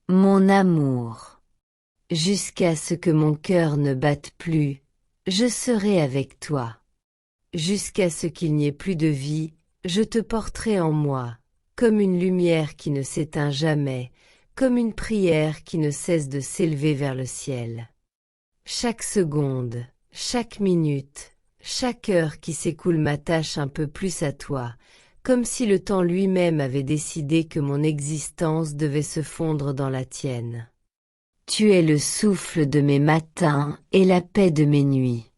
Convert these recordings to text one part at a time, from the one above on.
Mon amour. Jusqu'à ce que mon cœur ne batte plus, je serai avec toi. Jusqu'à ce qu'il n'y ait plus de vie, je te porterai en moi, comme une lumière qui ne s'éteint jamais, comme une prière qui ne cesse de s'élever vers le ciel. Chaque seconde, chaque minute, chaque heure qui s'écoule m'attache un peu plus à toi, comme si le temps lui-même avait décidé que mon existence devait se fondre dans la tienne. Tu es le souffle de mes matins et la paix de mes nuits.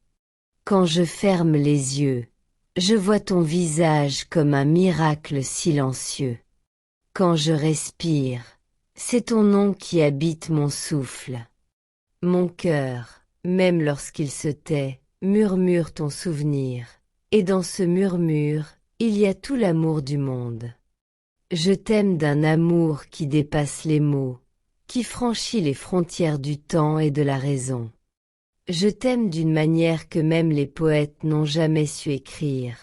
Quand je ferme les yeux, je vois ton visage comme un miracle silencieux. Quand je respire, c'est ton nom qui habite mon souffle. Mon cœur, même lorsqu'il se tait, murmure ton souvenir, et dans ce murmure, il y a tout l'amour du monde. Je t'aime d'un amour qui dépasse les mots, qui franchit les frontières du temps et de la raison. Je t'aime d'une manière que même les poètes n'ont jamais su écrire,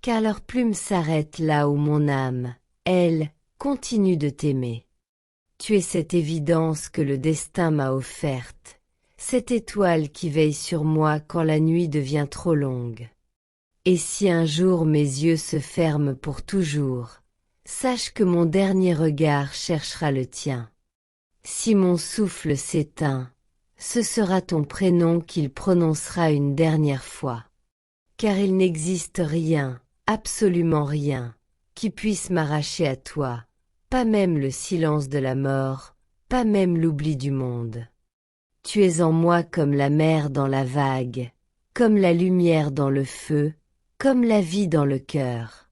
car leur plume s'arrête là où mon âme, elle, continue de t'aimer. Tu es cette évidence que le destin m'a offerte, cette étoile qui veille sur moi quand la nuit devient trop longue. Et si un jour mes yeux se ferment pour toujours, sache que mon dernier regard cherchera le tien. Si mon souffle s'éteint, ce sera ton prénom qu'il prononcera une dernière fois. Car il n'existe rien, absolument rien, qui puisse m'arracher à toi, pas même le silence de la mort, pas même l'oubli du monde. Tu es en moi comme la mer dans la vague, comme la lumière dans le feu, comme la vie dans le cœur.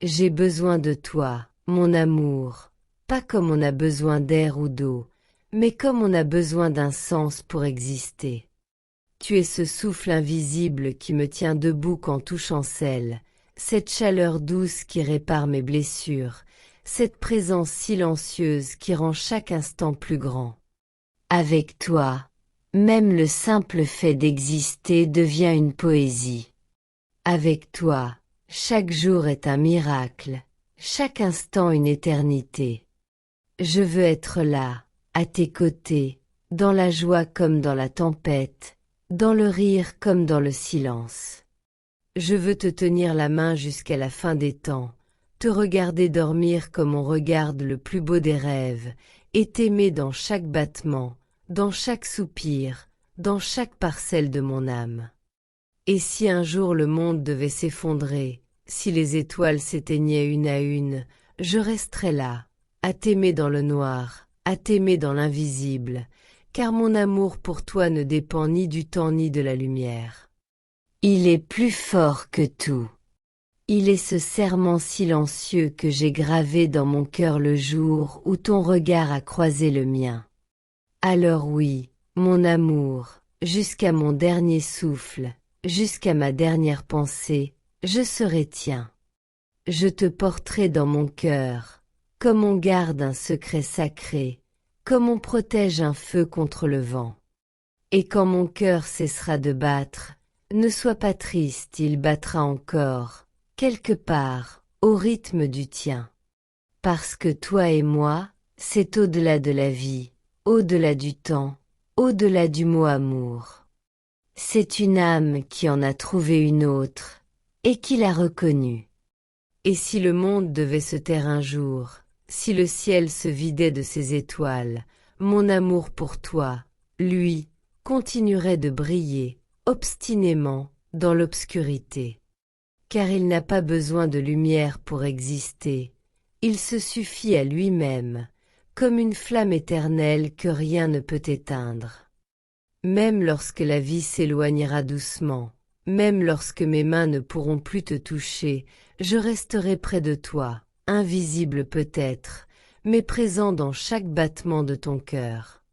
J'ai besoin de toi, mon amour, pas comme on a besoin d'air ou d'eau, mais comme on a besoin d'un sens pour exister. Tu es ce souffle invisible qui me tient debout quand tout chancelle, cette chaleur douce qui répare mes blessures, cette présence silencieuse qui rend chaque instant plus grand. Avec toi, même le simple fait d'exister devient une poésie. Avec toi, chaque jour est un miracle, chaque instant une éternité. Je veux être là, à tes côtés, dans la joie comme dans la tempête, dans le rire comme dans le silence. Je veux te tenir la main jusqu'à la fin des temps, te regarder dormir comme on regarde le plus beau des rêves, et t'aimer dans chaque battement, dans chaque soupir, dans chaque parcelle de mon âme. Et si un jour le monde devait s'effondrer, si les étoiles s'éteignaient une à une, je resterais là, à t'aimer dans le noir, à t'aimer dans l'invisible, car mon amour pour toi ne dépend ni du temps ni de la lumière. Il est plus fort que tout. Il est ce serment silencieux que j'ai gravé dans mon cœur le jour où ton regard a croisé le mien. Alors oui, mon amour, jusqu'à mon dernier souffle, jusqu'à ma dernière pensée, je serai tien. Je te porterai dans mon cœur, comme on garde un secret sacré, comme on protège un feu contre le vent. Et quand mon cœur cessera de battre, ne sois pas triste, il battra encore, quelque part, au rythme du tien. Parce que toi et moi, c'est au-delà de la vie, au-delà du temps, au-delà du mot amour. C'est une âme qui en a trouvé une autre, et qui l'a reconnue. Et si le monde devait se taire un jour, si le ciel se vidait de ses étoiles, mon amour pour toi, lui, continuerait de briller, obstinément, dans l'obscurité. Car il n'a pas besoin de lumière pour exister, il se suffit à lui-même, comme une flamme éternelle que rien ne peut éteindre. Même lorsque la vie s'éloignera doucement, même lorsque mes mains ne pourront plus te toucher, je resterai près de toi, invisible peut-être, mais présent dans chaque battement de ton cœur.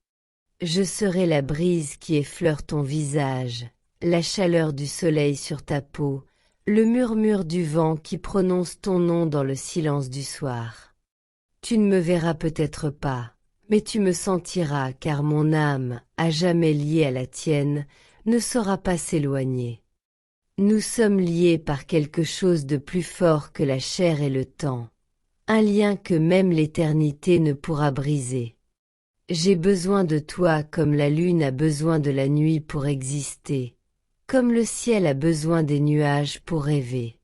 Je serai la brise qui effleure ton visage, la chaleur du soleil sur ta peau, le murmure du vent qui prononce ton nom dans le silence du soir. Tu ne me verras peut-être pas, mais tu me sentiras car mon âme, à jamais liée à la tienne, ne saura pas s'éloigner. Nous sommes liés par quelque chose de plus fort que la chair et le temps, un lien que même l'éternité ne pourra briser. J'ai besoin de toi comme la lune a besoin de la nuit pour exister, comme le ciel a besoin des nuages pour rêver.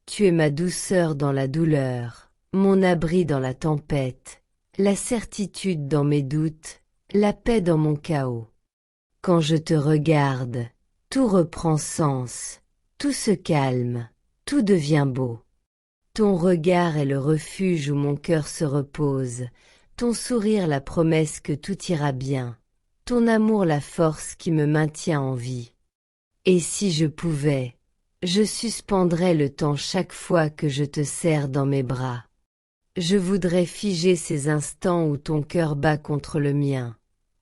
Tu es ma douceur dans la douleur, mon abri dans la tempête, la certitude dans mes doutes, la paix dans mon chaos. Quand je te regarde, tout reprend sens, tout se calme, tout devient beau. Ton regard est le refuge où mon cœur se repose, ton sourire la promesse que tout ira bien, ton amour la force qui me maintient en vie. Et si je pouvais, je suspendrais le temps chaque fois que je te serre dans mes bras. Je voudrais figer ces instants où ton cœur bat contre le mien,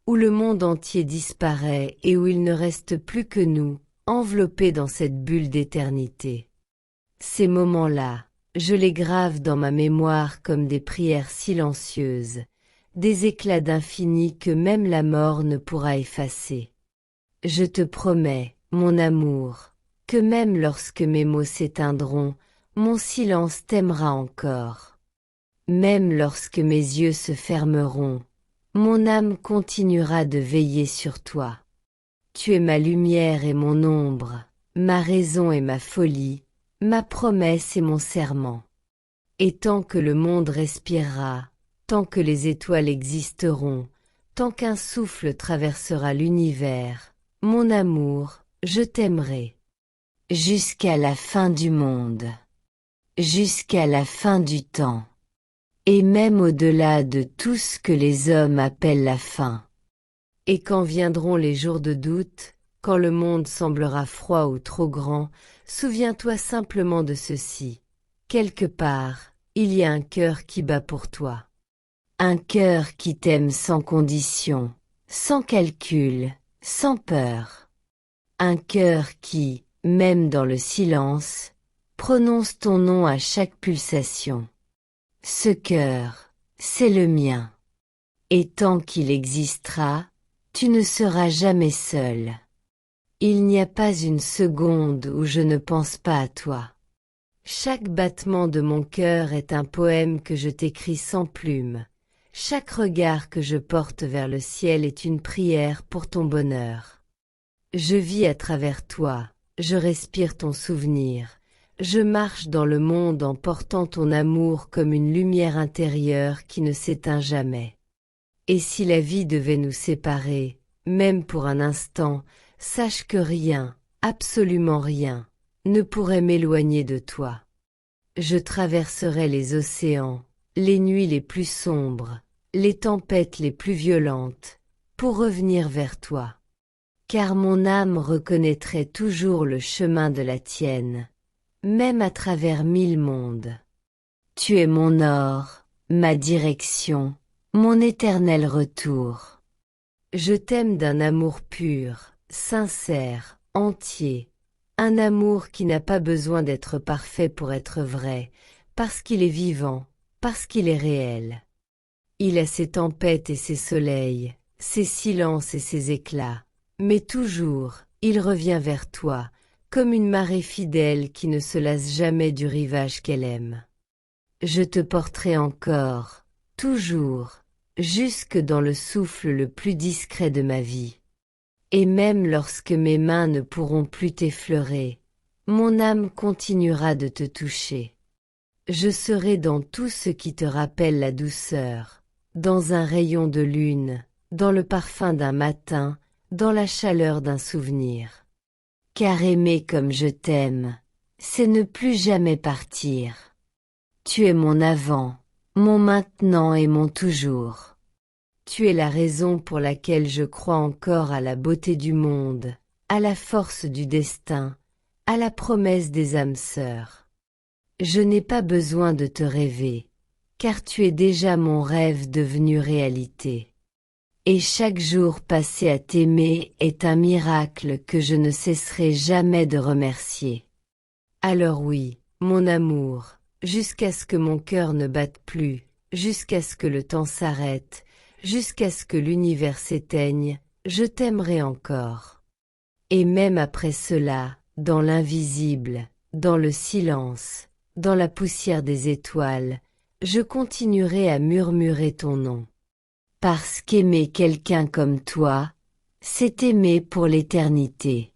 où le monde entier disparaît et où il ne reste plus que nous, enveloppés dans cette bulle d'éternité. Ces moments-là, je les grave dans ma mémoire comme des prières silencieuses, des éclats d'infini que même la mort ne pourra effacer. Je te promets, mon amour, que même lorsque mes mots s'éteindront, mon silence t'aimera encore. Même lorsque mes yeux se fermeront, mon âme continuera de veiller sur toi. Tu es ma lumière et mon ombre, ma raison et ma folie, ma promesse et mon serment. Et tant que le monde respirera, tant que les étoiles existeront, tant qu'un souffle traversera l'univers, mon amour, je t'aimerai. Jusqu'à la fin du monde. Jusqu'à la fin du temps. Et même au-delà de tout ce que les hommes appellent la fin. Et quand viendront les jours de doute, quand le monde semblera froid ou trop grand, souviens-toi simplement de ceci. Quelque part, il y a un cœur qui bat pour toi. Un cœur qui t'aime sans condition, sans calcul, sans peur. Un cœur qui, même dans le silence, prononce ton nom à chaque pulsation. Ce cœur, c'est le mien. Et tant qu'il existera, tu ne seras jamais seul. Il n'y a pas une seconde où je ne pense pas à toi. Chaque battement de mon cœur est un poème que je t'écris sans plume. Chaque regard que je porte vers le ciel est une prière pour ton bonheur. Je vis à travers toi, je respire ton souvenir. Je marche dans le monde en portant ton amour comme une lumière intérieure qui ne s'éteint jamais. Et si la vie devait nous séparer, même pour un instant, sache que rien, absolument rien, ne pourrait m'éloigner de toi. Je traverserai les océans, les nuits les plus sombres, les tempêtes les plus violentes, pour revenir vers toi. Car mon âme reconnaîtrait toujours le chemin de la tienne, même à travers 1000 mondes. Tu es mon or, ma direction, mon éternel retour. Je t'aime d'un amour pur, sincère, entier, un amour qui n'a pas besoin d'être parfait pour être vrai, parce qu'il est vivant, parce qu'il est réel. Il a ses tempêtes et ses soleils, ses silences et ses éclats, mais toujours, il revient vers toi, comme une marée fidèle qui ne se lasse jamais du rivage qu'elle aime. Je te porterai encore, toujours, jusque dans le souffle le plus discret de ma vie. Et même lorsque mes mains ne pourront plus t'effleurer, mon âme continuera de te toucher. Je serai dans tout ce qui te rappelle la douceur, dans un rayon de lune, dans le parfum d'un matin, dans la chaleur d'un souvenir. Car aimer comme je t'aime, c'est ne plus jamais partir. Tu es mon avant, mon maintenant et mon toujours. Tu es la raison pour laquelle je crois encore à la beauté du monde, à la force du destin, à la promesse des âmes sœurs. Je n'ai pas besoin de te rêver, car tu es déjà mon rêve devenu réalité. Et chaque jour passé à t'aimer est un miracle que je ne cesserai jamais de remercier. Alors oui, mon amour, jusqu'à ce que mon cœur ne batte plus, jusqu'à ce que le temps s'arrête, jusqu'à ce que l'univers s'éteigne, je t'aimerai encore. Et même après cela, dans l'invisible, dans le silence, dans la poussière des étoiles, je continuerai à murmurer ton nom. Parce qu'aimer quelqu'un comme toi, c'est aimer pour l'éternité.